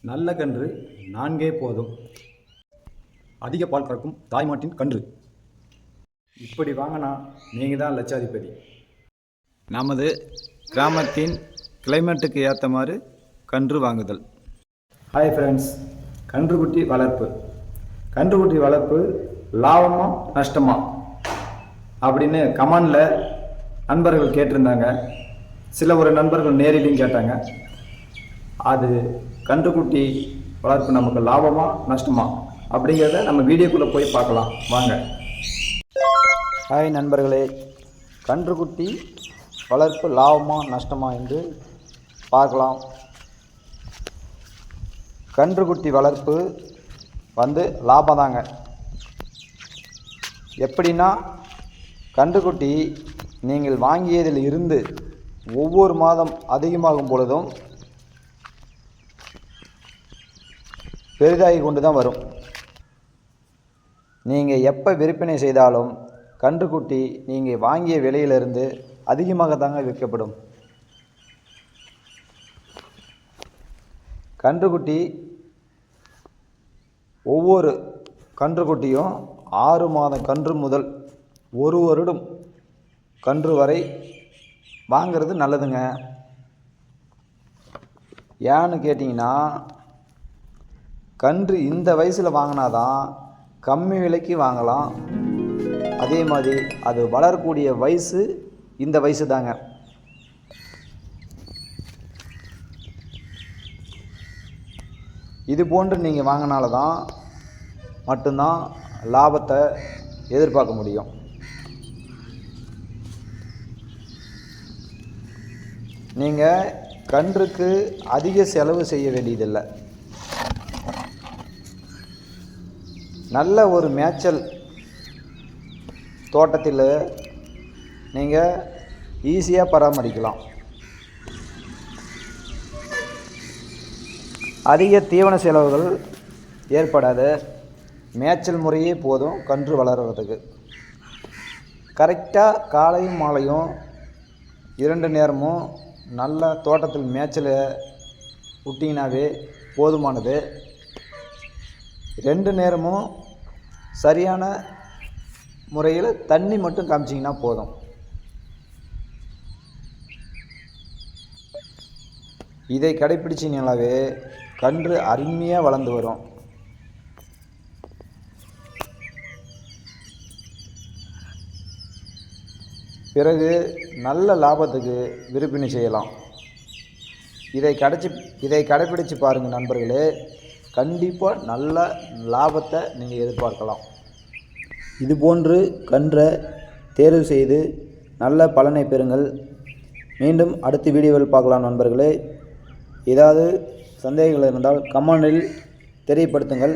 நல்ல கன்று 4 போதும். அதிக பால் கறக்கும் தாய்மாட்டின் கன்று. இப்படி வாங்கினா நீங்கள் தான் லட்சாதிபதி. நமது கிராமத்தின் கிளைமேட்டுக்கு ஏற்ற மாதிரி கன்று வாங்குதல். ஹாய் ஃப்ரெண்ட்ஸ், கன்றுக்குட்டி வளர்ப்பு. கன்றுக்குட்டி வளர்ப்பு லாபமா நஷ்டமா அப்படின்னு கமெண்டில் நண்பர்கள் கேட்டிருந்தாங்க. ஒரு நண்பர்கள் நேரிலையும் கேட்டாங்க. அது கன்றுக்குட்டி வளர்ப்பு நமக்கு லாபமா நஷ்டமா அப்படிங்கிறத நம்ம வீடியோக்குள்ளே போய் பார்க்கலாம் வாங்க. ஹாய் நண்பர்களே, கன்றுக்குட்டி வளர்ப்பு லாபமா நஷ்டமா என்று பார்க்கலாம். கன்றுக்குட்டி வளர்ப்பு லாபம் தாங்க. எப்படின்னா, கன்றுக்குட்டி நீங்கள் வாங்கியதில் இருந்து ஒவ்வொரு மாதம் அதிகமாகும் பொழுதும் பெரிதாகி கொண்டு தான் வரும். நீங்கள் எப்போ விற்பனை செய்தாலும் கன்றுக்குட்டி நீங்கள் வாங்கிய விலையிலிருந்து அதிகமாக தாங்க விற்கப்படும். கன்றுக்குட்டி ஒவ்வொரு கன்றுக்குட்டியும் 6 மாத கன்று முதல் 1 வருடம் கன்று வரை வாங்கிறது நல்லதுங்க. ஏன்னு கேட்டிங்கன்னா, கன்று இந்த வயசில் வாங்கினாதான் கம்மி விலைக்கு வாங்கலாம். அதே மாதிரி அது வளரக்கூடிய வயசு இந்த வயசு தாங்க. இது போன்று நீங்கள் வாங்கினால தான் மட்டும்தான் லாபத்தை எதிர்பார்க்க முடியும். நீங்கள் கன்றுக்கு அதிக செலவு செய்ய வேண்டியதில்லை. நல்ல ஒரு மேய்ச்சல் தோட்டத்தில் நீங்கள் ஈஸியாக பராமரிக்கலாம். அதிக தீவன செலவுகள் ஏற்படாத மேய்ச்சல் முறையே போதும் கன்று வளர்கிறதுக்கு. கரெக்டாக காலையும் மாலையும் 2 நேரமும் நல்ல தோட்டத்தில் மேய்ச்சலை விட்டிங்கனாவே போதுமானது. 2 நேரமும் சரியான முறையில் தண்ணி மட்டும் காமிச்சிங்கன்னா போதும். இதை கடைப்பிடிச்சிங்கனாவே கன்று அருமையாக வளர்ந்து வரும். பிறகு நல்ல லாபத்துக்கு விற்பனை செய்யலாம். இதை கடைப்பிடிச்சு பாருங்கள் நண்பர்களே, கண்டிப்பாக நல்ல லாபத்தை நீங்கள் எதிர்பார்க்கலாம். இதுபோன்று கன்றை தேர்வு செய்து நல்ல பலனை பெறுங்கள். மீண்டும் அடுத்த வீடியோவில் பார்க்கலாம் நண்பர்களே. ஏதாவது சந்தேகங்கள் இருந்தால் கமெண்டில் தெரியப்படுத்துங்கள்,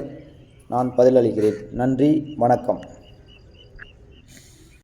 நான் பதிலளிக்கிறேன். நன்றி, வணக்கம்.